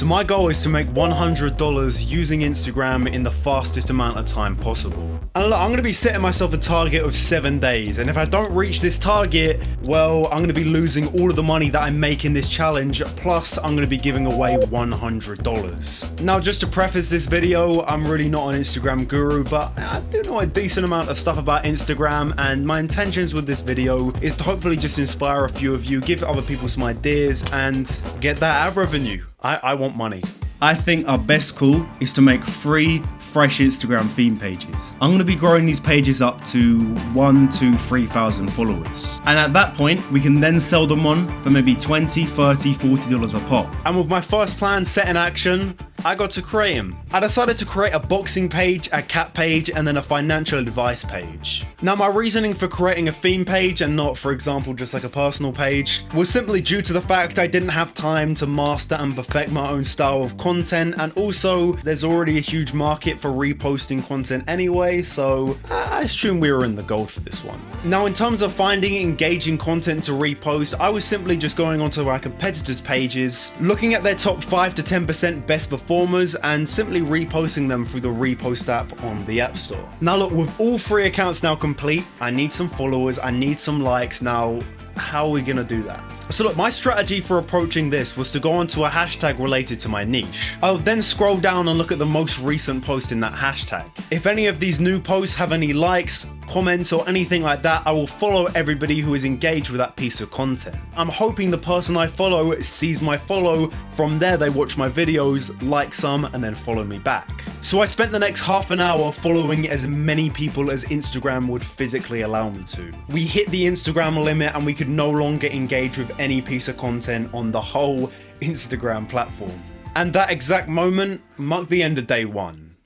So my goal is to make $100 using Instagram in the fastest amount of time possible. And look, I'm going to be setting myself a target of 7 days, and if I don't reach this target, well, I'm going to be losing all of the money that I make in this challenge, plus I'm going to be giving away $100. Now, just to preface this video, I'm really not an Instagram guru, but I do know a decent amount of stuff about Instagram, and my intentions with this video is to hopefully just inspire a few of you, give other people some ideas, and get that ad revenue. I want money. I think our best call is to make 3 fresh Instagram theme pages. I'm going to be growing these pages up to 1,000 to 3,000 followers. And at that point, we can then sell them on for maybe $20, $30, $40 a pop. And with my first plan set in action, I got to create them. I decided to create a boxing page, a cat page, and then a financial advice page. Now, my reasoning for creating a theme page and not, for example, just like a personal page was simply due to the fact I didn't have time to master and perfect my own style of content, and also there's already a huge market for reposting content anyway, so I assume we were in the gold for this one. Now, in terms of finding engaging content to repost, I was simply just going onto our competitors' pages, looking at their top 5 to 10% best performers, and simply reposting them through the repost app on the App Store. Now look, with all 3 accounts now complete, I need some followers, I need some likes. Now, how are we gonna do that? So look, my strategy for approaching this was to go onto a hashtag related to my niche. I'll then scroll down and look at the most recent post in that hashtag. If any of these new posts have any likes, comments, or anything like that, I will follow everybody who is engaged with that piece of content. I'm hoping the person I follow sees my follow. From there, they watch my videos, like some, and then follow me back. So I spent the next half an hour following as many people as Instagram would physically allow me to. We hit the Instagram limit and we could no longer engage with any piece of content on the whole Instagram platform. And that exact moment marked the end of day 1.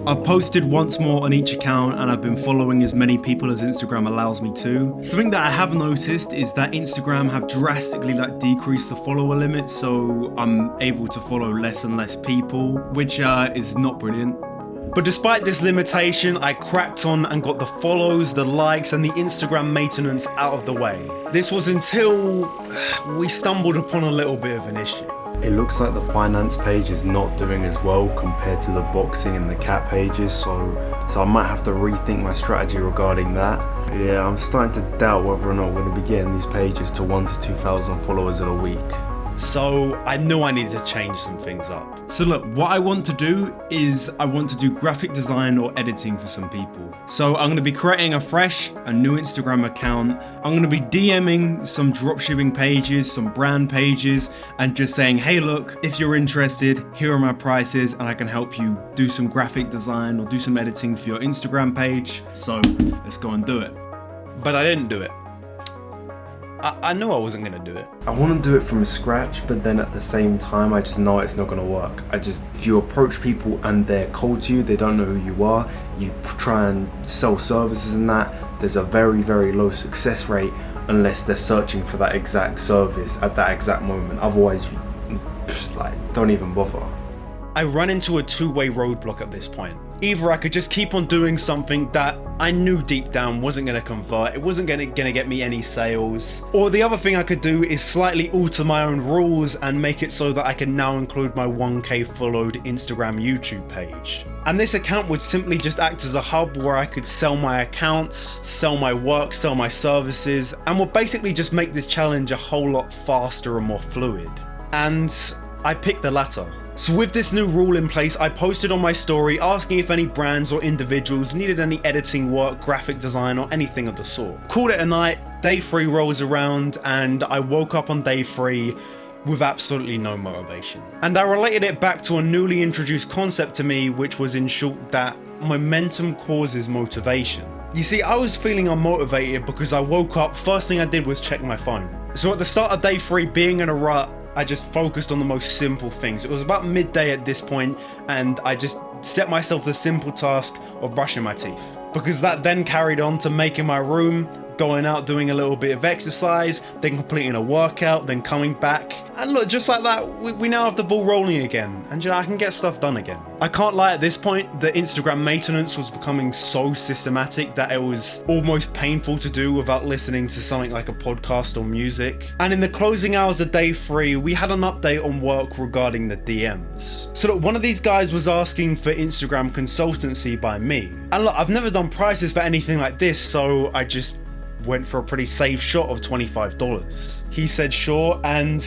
I've posted once more on each account and I've been following as many people as Instagram allows me to. Something that I have noticed is that Instagram have drastically decreased the follower limit, so I'm able to follow less and less people, which is not brilliant. But despite this limitation, I cracked on and got the follows, the likes, and the Instagram maintenance out of the way. This was until we stumbled upon a little bit of an issue. It looks like the finance page is not doing as well compared to the boxing and the cat pages, so I might have to rethink my strategy regarding that. Yeah, I'm starting to doubt whether or not we're going to be getting these pages to 1,000 to 2,000 followers in a week. So I knew I needed to change some things up. So look, what I want to do is I want to do graphic design or editing for some people. So I'm going to be creating a new Instagram account. I'm going to be DMing some dropshipping pages, some brand pages, and just saying, hey look, if you're interested, here are my prices and I can help you do some graphic design or do some editing for your Instagram page. So let's go and do it. But I didn't do it. I knew I wasn't going to do it. I want to do it from scratch, but then at the same time, I just know it's not going to work. If you approach people and they're cold to you, they don't know who you are, you try and sell services and that, there's a very, very low success rate unless they're searching for that exact service at that exact moment. Otherwise, don't even bother. I ran into a 2-way roadblock at this point. Either I could just keep on doing something that I knew deep down wasn't going to convert, it wasn't going to get me any sales, or the other thing I could do is slightly alter my own rules and make it so that I can now include my 1K followed Instagram YouTube page. And this account would simply just act as a hub where I could sell my accounts, sell my work, sell my services, and would basically just make this challenge a whole lot faster and more fluid. And I picked the latter. So with this new rule in place, I posted on my story asking if any brands or individuals needed any editing work, graphic design, or anything of the sort. Called it a night, day 3 rolls around, and I woke up on day 3 with absolutely no motivation. And I related it back to a newly introduced concept to me, which was in short that momentum causes motivation. You see, I was feeling unmotivated because I woke up, first thing I did was check my phone. So at the start of day 3, being in a rut, I just focused on the most simple things. It was about midday at this point, and I just set myself the simple task of brushing my teeth. Because that then carried on to making my room, going out, doing a little bit of exercise, then completing a workout, then coming back. And look, just like that, we now have the ball rolling again. And I can get stuff done again. I can't lie, at this point, the Instagram maintenance was becoming so systematic that it was almost painful to do without listening to something like a podcast or music. And in the closing hours of day 3, we had an update on work regarding the DMs. So look, one of these guys was asking for Instagram consultancy by me. And look, I've never done prices for anything like this, so I just went for a pretty safe shot of $25. He said sure, and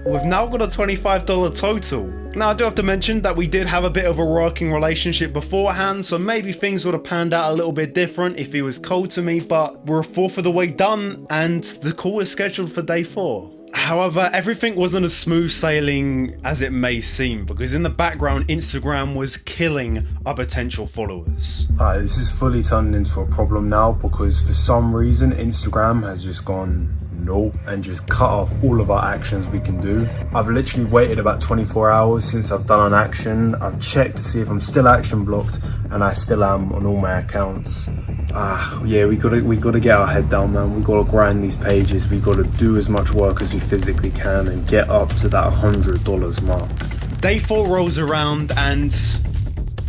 we've now got a $25 total. Now, I do have to mention that we did have a bit of a working relationship beforehand, so maybe things would have panned out a little bit different if he was cold to me, but we're a fourth of the way done, and the call is scheduled for day 4. However, everything wasn't as smooth sailing as it may seem, because in the background, Instagram was killing our potential followers. This is fully turned into a problem now, because for some reason, Instagram has just gone nope and just cut off all of our actions we can do. I've literally waited about 24 hours since I've done an action. I've checked to see if I'm still action blocked, and I still am on all my accounts. Yeah, we gotta get our head down, man. We gotta grind these pages. We gotta do as much work as we physically can and get up to that $100 mark. Day 4 rolls around, and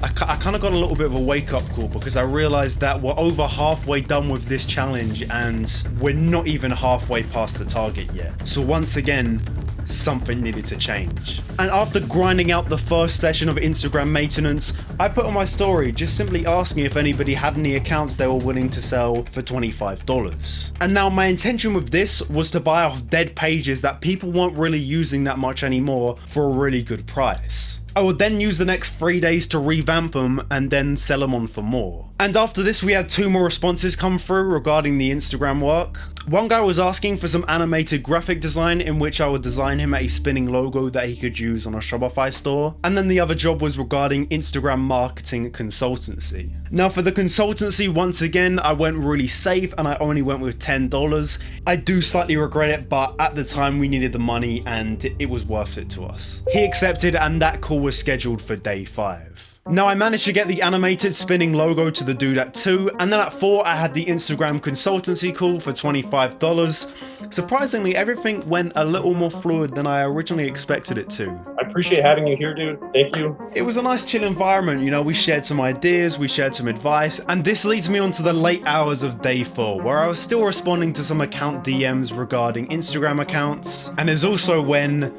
I kind of got a little bit of a wake-up call, because I realized that we're over halfway done with this challenge and we're not even halfway past the target yet. So once again, something needed to change. And after grinding out the first session of Instagram maintenance, I put on my story just simply asking if anybody had any accounts they were willing to sell for $25. And now my intention with this was to buy off dead pages that people weren't really using that much anymore for a really good price. I would then use the next 3 days to revamp them and then sell them on for more. And after this, we had 2 more responses come through regarding the Instagram work. One guy was asking for some animated graphic design in which I would design him a spinning logo that he could use on a Shopify store. And then the other job was regarding Instagram marketing consultancy. Now for the consultancy, once again, I went really safe and I only went with $10. I do slightly regret it, but at the time we needed the money and it was worth it to us. He accepted, and that call was scheduled for day 5. Now I managed to get the animated spinning logo to the dude at 2, and then at 4 I had the Instagram consultancy call for $25. Surprisingly, everything went a little more fluid than I originally expected it to. I appreciate having you here, dude. Thank you. It was a nice chill environment, you know, we shared some ideas, we shared some advice, and this leads me on to the late hours of day 4, where I was still responding to some account DMs regarding Instagram accounts, and is also when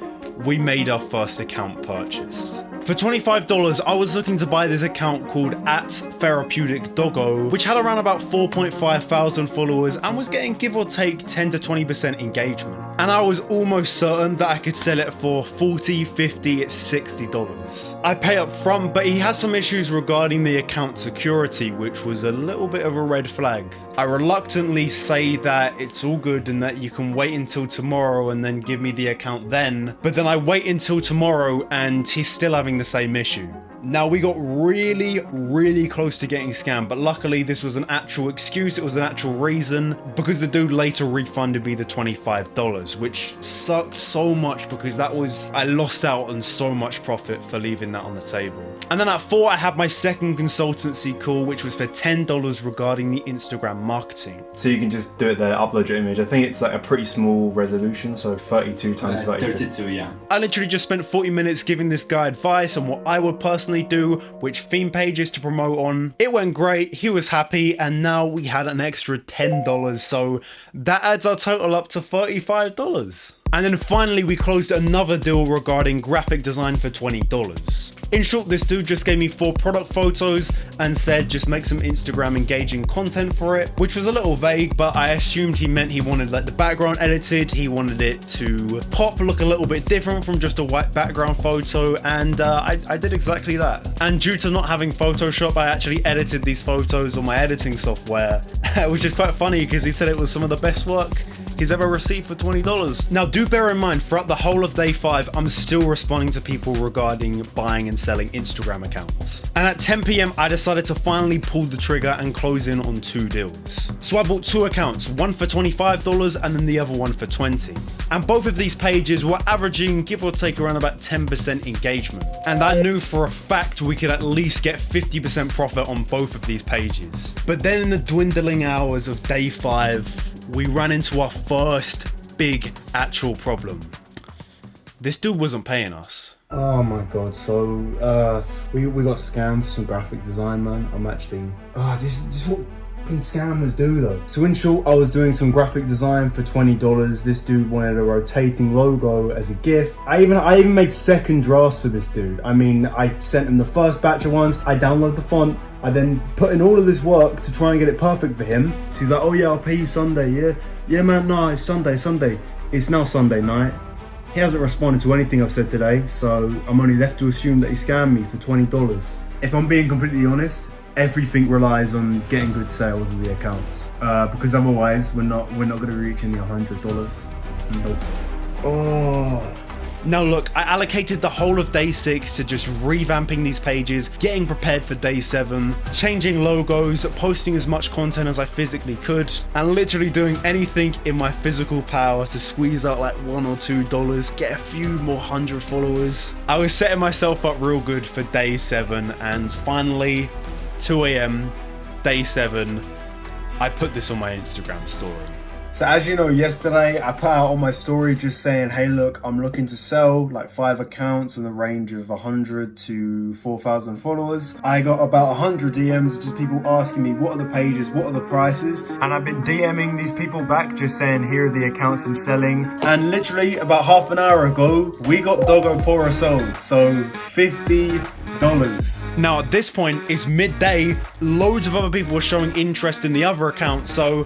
we made our first account purchase. For $25, I was looking to buy this account called @therapeuticdoggo, which had around about 4.5 thousand followers and was getting give or take 10 to 20% engagement. And I was almost certain that I could sell it for $40, $50, $60. I pay up front, but he has some issues regarding the account security, which was a little bit of a red flag. I reluctantly say that it's all good and that you can wait until tomorrow and then give me the account then, but then I wait until tomorrow and he's still having the same issue. Now we got really close to getting scammed, but luckily this was an actual excuse, it was an actual reason, because the dude later refunded me the $25, which sucked so much because I lost out on so much profit for leaving that on the table. And then at 4 I had my second consultancy call, which was for $10 regarding the Instagram marketing. So you can just do it there, upload your image. I think it's like a pretty small resolution, so 32 times 32. 32, yeah. I literally just spent 40 minutes giving this guy advice on what I would personally do, which theme pages to promote on. It went great, he was happy, and now we had an extra $10, so that adds our total up to $35. And then finally we closed another deal regarding graphic design for $20. In short, this dude just gave me 4 product photos and said just make some Instagram engaging content for it, which was a little vague, but I assumed he meant he wanted like the background edited, he wanted it to pop, look a little bit different from just a white background photo, and I did exactly that. And due to not having Photoshop, I actually edited these photos on my editing software, which is quite funny because he said it was some of the best work Here's ever receipt for $20. Now do bear in mind, throughout the whole of day 5, I'm still responding to people regarding buying and selling Instagram accounts. And at 10 PM, I decided to finally pull the trigger and close in on 2 deals. So I bought 2 accounts, one for $25 and then the other one for $20. And both of these pages were averaging, give or take, around about 10% engagement. And I knew for a fact we could at least get 50% profit on both of these pages. But then in the dwindling hours of day 5, we ran into our first big actual problem. This dude wasn't paying us. Oh my god, so we got scammed for some graphic design, man. I'm actually this is what fucking scammers do though. So in short, I was doing some graphic design for $20. This dude wanted a rotating logo as a GIF. I even made second drafts for this dude. I mean, I sent him the first batch of ones, I downloaded the font, I then put in all of this work to try and get it perfect for him. So he's like, oh yeah, I'll pay you Sunday, yeah man, no, it's Sunday. It's now Sunday night. He hasn't responded to anything I've said today, so I'm only left to assume that he scammed me for $20. If I'm being completely honest, everything relies on getting good sales of the accounts, because otherwise we're not going to reach any $100. Nope. Oh. Now look, I allocated the whole of day 6 to just revamping these pages, getting prepared for day 7, changing logos, posting as much content as I physically could, and literally doing anything in my physical power to squeeze out like $1 or $2, get a few more 100 followers. I was setting myself up real good for day 7, and finally, 2 AM, day 7, I put this on my Instagram story. So as you know, yesterday I put out on my story just saying, hey look, I'm looking to sell like 5 accounts in the range of 100 to 4,000 followers. I got about 100 DMs, just people asking me what are the pages, what are the prices, and I've been DMing these people back just saying here are the accounts I'm selling. And literally about half an hour ago, we got Doggo Pora sold, so $50. Now at this point, it's midday, loads of other people were showing interest in the other account, so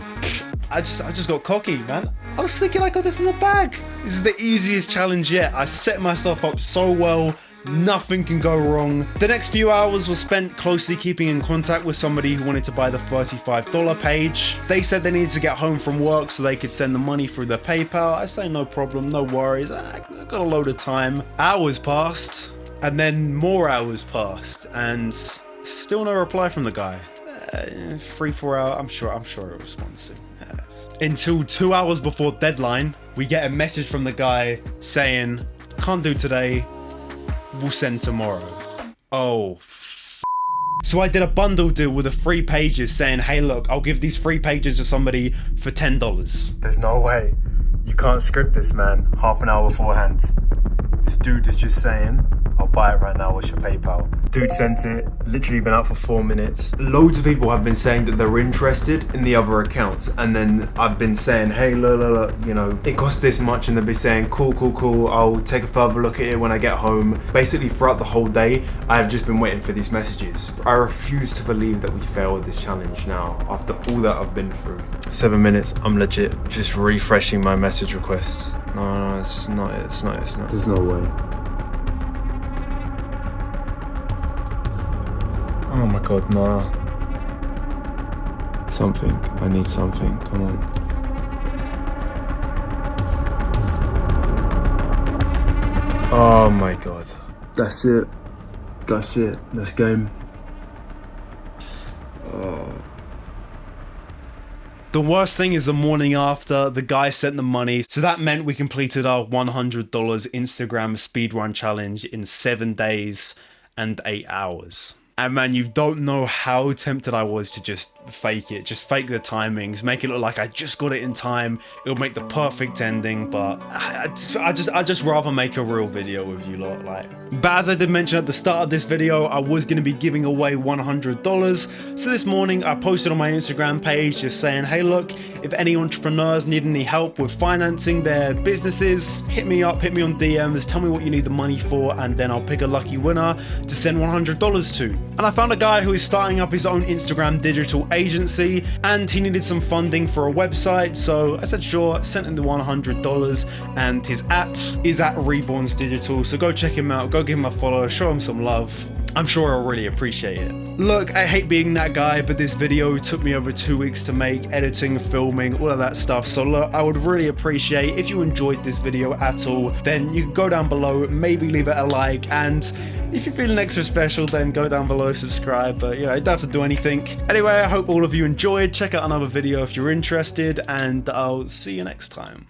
I just got cocky, man. I was thinking I got this in the bag. This is the easiest challenge yet. I set myself up so well, nothing can go wrong. The next few hours were spent closely keeping in contact with somebody who wanted to buy the $35 page. They said they needed to get home from work so they could send the money through their PayPal. I say no problem, no worries. I got a load of time. Hours passed, and then more hours passed, and still no reply from the guy. 3-4 hours, I'm sure it responds to. Until 2 hours before deadline, we get a message from the guy saying, can't do today, we'll send tomorrow. Oh, so I did a bundle deal with the 3 pages saying, hey look, I'll give these 3 pages to somebody for $10. There's no way. You can't script this, man, half an hour beforehand. This dude is just saying, I'll buy it right now, what's your PayPal? Dude sent it, literally been out for 4 minutes. Loads of people have been saying that they're interested in the other accounts, and then I've been saying, hey, look, you know, it costs this much, and they'll be saying, cool, I'll take a further look at it when I get home. Basically, throughout the whole day, I've just been waiting for these messages. I refuse to believe that we failed this challenge now, after all that I've been through. 7 minutes, I'm legit just refreshing my message requests. No, it's not it. There's no way. Oh my god, nah. Something. I need something. Come on. Oh my god. That's it. That's game. The worst thing is the morning after, the guy sent the money, so that meant we completed our $100 Instagram speedrun challenge in 7 days and 8 hours. And man, you don't know how tempted I was to just fake it, just fake the timings, make it look like I just got it in time. It'll make the perfect ending, but I just rather make a real video with you lot, like. But as I did mention at the start of this video, I was going to be giving away $100. So this morning I posted on my Instagram page just saying, hey look, if any entrepreneurs need any help with financing their businesses, hit me up, hit me on DMs, tell me what you need the money for, and then I'll pick a lucky winner to send $100 to. And I found a guy who is starting up his own Instagram digital agency, and he needed some funding for a website, so I said sure, sent him the $100, and his @ is @Reborns Digital, so go check him out, go give him a follow, show him some love. I'm sure I'll really appreciate it. Look, I hate being that guy, but this video took me over 2 weeks to make, editing, filming, all of that stuff. So look, I would really appreciate if you enjoyed this video at all, then you can go down below, maybe leave it a like, and if you're feeling extra special, then go down below, subscribe, but you know, you don't have to do anything. Anyway, I hope all of you enjoyed. Check out another video if you're interested, and I'll see you next time.